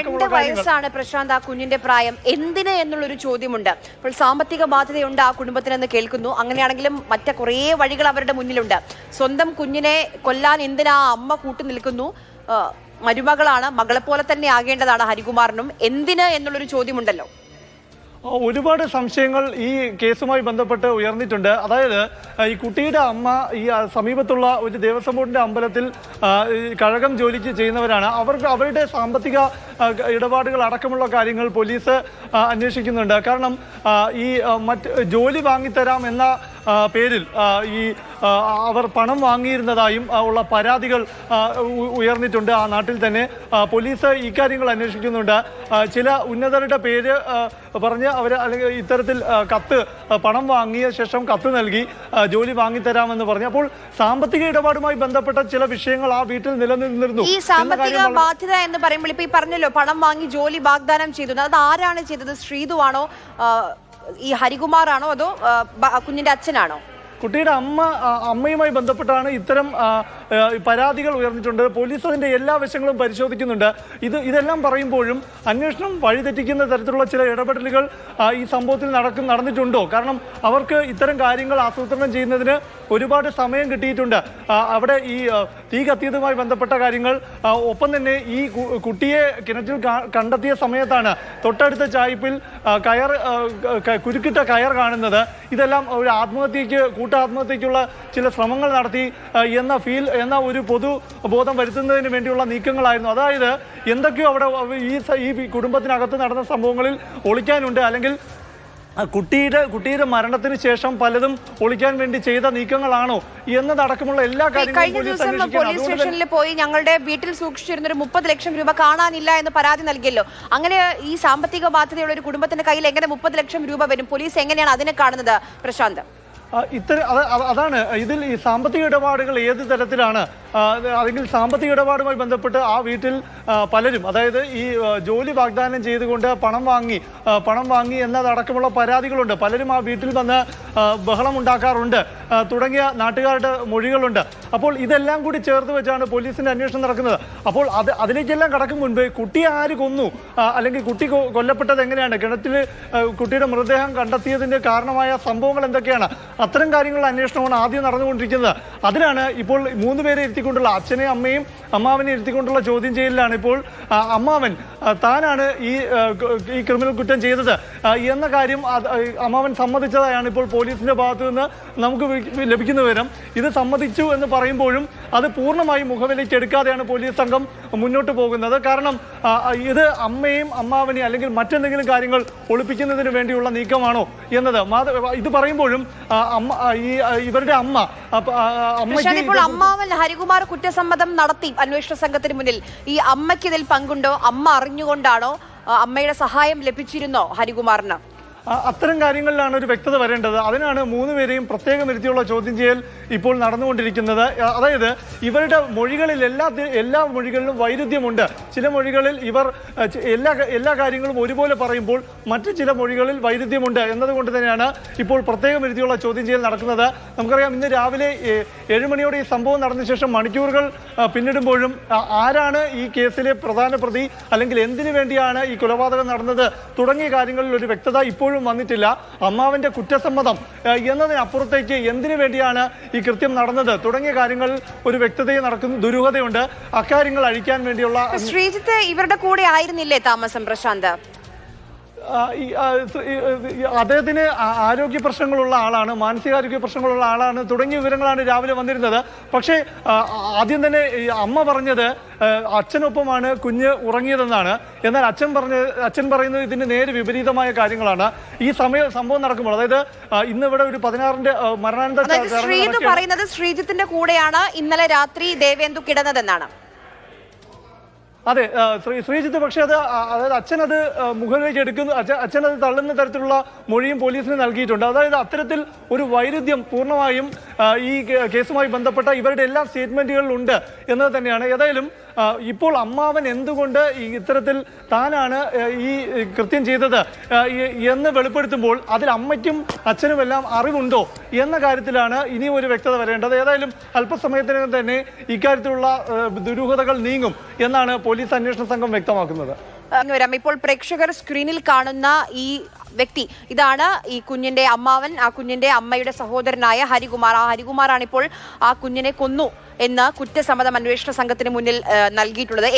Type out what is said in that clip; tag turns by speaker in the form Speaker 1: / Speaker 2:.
Speaker 1: 2 വയസ്സാണ് പ്രശാന്ത് ആ കുഞ്ഞിന്റെ പ്രായം. എന്തിന് എന്നുള്ളൊരു ചോദ്യമുണ്ട്. ഇപ്പോൾ സാമ്പത്തിക ബാധ്യതയുണ്ട് ആ കുടുംബത്തിനെന്ന് കേൾക്കുന്നു. അങ്ങനെയാണെങ്കിലും മറ്റു കുറേ വഴികൾ അവരുടെ മുന്നിലുണ്ട്. സ്വന്തം കുഞ്ഞിനെ കൊല്ലാൻ എന്തിനാ അമ്മ കൂട്ടു നിൽക്കുന്നു? മരുമകളാണ്, മകളെപ്പോലെ തന്നെ ആകേണ്ടതാണ് ഹരികുമാറിനും. എന്തിന് എന്നുള്ളൊരു ചോദ്യമുണ്ടല്ലോ.
Speaker 2: ഒരുപാട് സംശയങ്ങൾ ഈ കേസുമായി ബന്ധപ്പെട്ട് ഉയർന്നിട്ടുണ്ട്. അതായത് ഈ കുട്ടിയുടെ അമ്മ ഈ സമീപത്തുള്ള ഒരു ദേവസ്വം ബോർഡിന്റെ അമ്പലത്തിൽ കഴകം ജോലിക്ക് ചെയ്യുന്നവരാണ്. അവരുടെ സാമ്പത്തിക ഇടപാടുകൾ അടക്കമുള്ള കാര്യങ്ങൾ പോലീസ് അന്വേഷിക്കുന്നുണ്ട്. കാരണം ഈ ജോലി വാങ്ങിത്തരാം എന്ന പേരിൽ ഈ അവർ പണം വാങ്ങിയിരുന്നതായും ഉള്ള പരാതികൾ ഉയർന്നിട്ടുണ്ട്. ആ നാട്ടിൽ തന്നെ പോലീസ് ഇക്കാര്യങ്ങൾ അന്വേഷിക്കുന്നുണ്ട്. ചില ഉന്നതരുടെ പേര് പറഞ്ഞ് അവർ അല്ലെങ്കിൽ ഇത്തരത്തിൽ പണം വാങ്ങിയ ശേഷം കത്ത് നൽകി ജോലി വാങ്ങിത്തരാമെന്ന് പറഞ്ഞു. അപ്പോൾ സാമ്പത്തിക ഇടപാടുമായി ബന്ധപ്പെട്ട ചില വിഷയങ്ങൾ ആ വീട്ടിൽ നിലനിന്നിരുന്നു.
Speaker 1: ഈ സാമ്പത്തിക ബാധ്യത എന്ന് പറയുമ്പോൾ ഇപ്പൊ ഈ പറഞ്ഞല്ലോ പണം വാങ്ങി ജോലി വാഗ്ദാനം ചെയ്തു, അത് ആരാണ് ചെയ്തത്? ശ്രീതുവാണോ, ഈ ഹരികുമാറാണോ, അതോ കുഞ്ഞിന്റെ അച്ഛനാണോ?
Speaker 2: കുട്ടിയുടെ അമ്മയുമായി ബന്ധപ്പെട്ടാണ് ഇത്തരം പരാതികൾ ഉയർന്നിട്ടുണ്ട്. പോലീസ് അതിൻ്റെ എല്ലാ വശങ്ങളും പരിശോധിക്കുന്നുണ്ട്. ഇതെല്ലാം പറയുമ്പോഴും അന്വേഷണം വഴിതെറ്റിക്കുന്ന തരത്തിലുള്ള ചില ഇടപെടലുകൾ ഈ സംഭവത്തിൽ നടന്നിട്ടുണ്ടോ? കാരണം അവർക്ക് ഇത്തരം കാര്യങ്ങൾ ആസൂത്രണം ചെയ്യുന്നതിന് ഒരുപാട് സമയം കിട്ടിയിട്ടുണ്ട്. അവിടെ ഈ തീ കത്തിയതുമായി ബന്ധപ്പെട്ട കാര്യങ്ങൾ, ഒപ്പം തന്നെ ഈ കുട്ടിയെ കിണറ്റിൽ കണ്ടെത്തിയ സമയത്താണ് തൊട്ടടുത്ത ചായ്പിൽ കുരുക്കിട്ട കയർ കാണുന്നത്. ഇതെല്ലാം ഒരു കൂട്ടാത്മഹത്യക്കുള്ള ചില ശ്രമങ്ങൾ നടത്തി എന്ന ഒരു പൊതുബോധം വരുത്തുന്നതിന് വേണ്ടിയുള്ള നീക്കങ്ങളായിരുന്നു. അതായത് എന്തൊക്കെയോ അവിടെ ഈ കുടുംബത്തിനകത്ത് നടന്ന സംഭവങ്ങളിൽ ഒളിക്കാനുണ്ട്, അല്ലെങ്കിൽ കുട്ടിയുടെ മരണത്തിന് ശേഷം പലതും ഒളിക്കാൻ വേണ്ടി ചെയ്ത നീക്കങ്ങളാണോ എന്നതടക്കമുള്ള എല്ലാ കാര്യങ്ങളും
Speaker 1: പോലീസ് സ്റ്റേഷനിൽ പോയി ഞങ്ങളുടെ വീട്ടിൽ സൂക്ഷിച്ചിരുന്ന ഒരു 30 ലക്ഷം രൂപ കാണാനില്ല എന്ന് പരാതി നൽകിയല്ലോ. അങ്ങനെ ഈ സാമ്പത്തിക ബാധ്യതയുള്ള ഒരു കുടുംബത്തിന്റെ കയ്യിൽ എങ്ങനെ 30 ലക്ഷം രൂപ വരും? പോലീസ് എങ്ങനെയാണ് അതിനെ കാണുന്നത് പ്രശാന്ത്?
Speaker 2: അതാണ് ഇതിൽ ഈ സാമ്പത്തിക ഇടപാടുകൾ ഏത് തരത്തിലാണ്, അല്ലെങ്കിൽ സാമ്പത്തിക ഇടപാടുമായി ബന്ധപ്പെട്ട് ആ വീട്ടിൽ പലരും, അതായത് ഈ ജോലി വാഗ്ദാനം ചെയ്തുകൊണ്ട് പണം വാങ്ങി എന്നതടക്കമുള്ള പരാതികളുണ്ട്. പലരും ആ വീട്ടിൽ വന്ന് ബഹളം ഉണ്ടാക്കാറുണ്ട് തുടങ്ങിയ നാട്ടുകാരുടെ മൊഴികളുണ്ട്. അപ്പോൾ ഇതെല്ലാം കൂടി ചേർത്ത് വെച്ചാണ് പോലീസിന്റെ അന്വേഷണം നടക്കുന്നത്. അപ്പോൾ അതിലേക്കെല്ലാം കടക്കും മുൻപ് കുട്ടിയെ ആര് കൊന്നു, അല്ലെങ്കിൽ കുട്ടി കൊല്ലപ്പെട്ടത് എങ്ങനെയാണ്, കിണറ്റിൽ കുട്ടിയുടെ മൃതദേഹം കണ്ടെത്തിയതിന്റെ കാരണമായ സംഭവങ്ങൾ എന്തൊക്കെയാണ്, അത്തരം കാര്യങ്ങളുടെ അന്വേഷണമാണ് ആദ്യം നടന്നുകൊണ്ടിരിക്കുന്നത്. അതിനാണ് ഇപ്പോൾ 3 പേരെ ഇരുത്തിക്കൊണ്ടുള്ള, അച്ഛനെയും അമ്മയും അമ്മാവനെ ഇരുത്തിക്കൊണ്ടുള്ള ചോദ്യം ചെയ്യലിലാണ്. ഇപ്പോൾ അമ്മാവൻ താനാണ് ഈ ക്രിമിനൽ കുറ്റം ചെയ്തത് എന്ന കാര്യം അമ്മാവൻ സമ്മതിച്ചതായാണ് ഇപ്പോൾ പോലീസിന്റെ ഭാഗത്തു നിന്ന് നമുക്ക് ലഭിക്കുന്ന വിവരം. ഇത് സമ്മതിച്ചു എന്ന് പറയുമ്പോഴും അത് പൂർണ്ണമായും മുഖവിലേക്ക് എടുക്കാതെയാണ് പോലീസ് സംഘം മുന്നോട്ട് പോകുന്നത്. കാരണം ഇത് അമ്മയും അമ്മാവനെയും അല്ലെങ്കിൽ മറ്റെന്തെങ്കിലും കാര്യങ്ങൾ ഒളിപ്പിക്കുന്നതിന് വേണ്ടിയുള്ള നീക്കമാണോ എന്നത് ഇത് പറയുമ്പോഴും ഇവരുടെ
Speaker 1: അമ്മാവൻ ഹരികുമാർ കുറ്റസമ്മതം നടത്തി അന്വേഷണ സംഘത്തിന് മുന്നിൽ. ഈ അമ്മയ്ക്ക് ഇതിൽ പങ്കുണ്ടോ? അമ്മ അറിഞ്ഞുകൊണ്ടാണോ? അമ്മയുടെ സഹായം ലഭിച്ചിരുന്നോ ഹരികുമാറിന്?
Speaker 2: അത്തരം കാര്യങ്ങളിലാണ് ഒരു വ്യക്തത വരേണ്ടത്. അതിനാണ് 3 പേരെയും പ്രത്യേകം ഇരുത്തിയുള്ള ചോദ്യം ചെയ്യൽ ഇപ്പോൾ നടന്നുകൊണ്ടിരിക്കുന്നത്. അതായത് ഇവരുടെ മൊഴികളിൽ എല്ലാ മൊഴികളിലും വൈരുദ്ധ്യമുണ്ട്. ചില മൊഴികളിൽ ഇവർ എല്ലാ കാര്യങ്ങളും ഒരുപോലെ പറയുമ്പോൾ മറ്റു ചില മൊഴികളിൽ വൈരുദ്ധ്യമുണ്ട് എന്നതുകൊണ്ട് തന്നെയാണ് ഇപ്പോൾ പ്രത്യേകം ഇരുത്തിയുള്ള ചോദ്യം ചെയ്യൽ നടക്കുന്നത്. നമുക്കറിയാം, ഇന്ന് രാവിലെ 7 മണിയോടെ ഈ സംഭവം നടന്ന ശേഷം മണിക്കൂറുകൾ പിന്നിടുമ്പോഴും ആരാണ് ഈ കേസിലെ പ്രധാന പ്രതി, അല്ലെങ്കിൽ എന്തിനു വേണ്ടിയാണ് ഈ കൊലപാതകം നടന്നത് തുടങ്ങിയ കാര്യങ്ങളിൽ ഒരു വ്യക്തത ഇപ്പോഴും വന്നിട്ടില്ല. അമ്മാവന്റെ കുറ്റസമ്മതം എന്നതിനപ്പുറത്തേക്ക് എന്തിനു വേണ്ടിയാണ് ഈ കൃത്യം നടന്നത് തുടങ്ങിയ കാര്യങ്ങളിൽ ഒരു വ്യക്തതയും നടക്കുന്ന ദുരൂഹതയുണ്ട്. അക്കാര്യങ്ങൾ അഴിക്കാൻ വേണ്ടിയുള്ള
Speaker 1: ശ്രീജിത്ത് ഇവരുടെ കൂടെ ആയിരുന്നില്ലേ താമസം പ്രശാന്ത്?
Speaker 2: അദ്ദേഹത്തിന് ആരോഗ്യ പ്രശ്നങ്ങളുള്ള ആളാണ്, മാനസികാരോഗ്യ പ്രശ്നങ്ങളുള്ള ആളാണ് തുടങ്ങിയ വിവരങ്ങളാണ് രാവിലെ വന്നിരുന്നത്. പക്ഷേ ആദ്യം തന്നെ അമ്മ പറഞ്ഞത് അച്ഛനൊപ്പമാണ് കുഞ്ഞ് ഉറങ്ങിയതെന്നാണ്. എന്നാൽ അച്ഛൻ പറയുന്നത് ഇതിന് നേരെ വിപരീതമായ കാര്യങ്ങളാണ്. ഈ സംഭവം നടക്കുമ്പോൾ, അതായത് ഇന്ന് ഇവിടെ ഒരു 16-ന്റെ മരണാനന്തര
Speaker 1: പറയുന്നത് ശ്രീജിത്തിന്റെ കൂടെയാണ് ഇന്നലെ രാത്രി ദേവേന്ദു കിടന്നതെന്നാണ്.
Speaker 2: അതെ, ശ്രീജിത്ത്. പക്ഷേ അതായത് അച്ഛനത് മുഖവിലേക്ക് എടുക്കുന്നു, അച്ഛനത് തള്ളുന്ന തരത്തിലുള്ള മൊഴിയും പോലീസിന് നൽകിയിട്ടുണ്ട്. അതായത് അത്തരത്തിൽ ഒരു വൈരുദ്ധ്യം പൂർണ്ണമായും ഈ കേസുമായി ബന്ധപ്പെട്ട ഇവരുടെ എല്ലാ സ്റ്റേറ്റ്മെന്റുകളിലുണ്ട് എന്നത് തന്നെയാണ്. ഏതായാലും ഇപ്പോൾ അമ്മാവൻ എന്തുകൊണ്ട് ഇത്തരത്തിൽ താനാണ് ഈ കൃത്യം ചെയ്തത് എന്ന് വെളിപ്പെടുത്തുമ്പോൾ അതിൽ അമ്മയ്ക്കും അച്ഛനുമെല്ലാം അറിവുണ്ടോ എന്ന കാര്യത്തിലാണ് ഇനിയും ഒരു വ്യക്തത വരേണ്ടത്. ഏതായാലും അല്പസമയത്തിനകം തന്നെ ഇക്കാര്യത്തിലുള്ള ദുരൂഹതകൾ നീങ്ങും എന്നാണ് പോലീസ് അന്വേഷണ സംഘം വ്യക്തമാക്കുന്നത്.
Speaker 1: വരാം. ഇപ്പോൾ പ്രേക്ഷകർ സ്ക്രീനിൽ കാണുന്ന ഈ വ്യക്തി, ഇതാണ് ഈ കുഞ്ഞിന്റെ അമ്മാവൻ, ആ കുഞ്ഞിന്റെ അമ്മയുടെ സഹോദരനായ ഹരികുമാർ. ആ ഹരികുമാറാണ് ഇപ്പോൾ ആ കുഞ്ഞിനെ കൊന്നു എന്ന് കുറ്റസമ്മതം അന്വേഷണ സംഘത്തിന് മുന്നിൽ നൽകിയിട്ടുള്ളത്.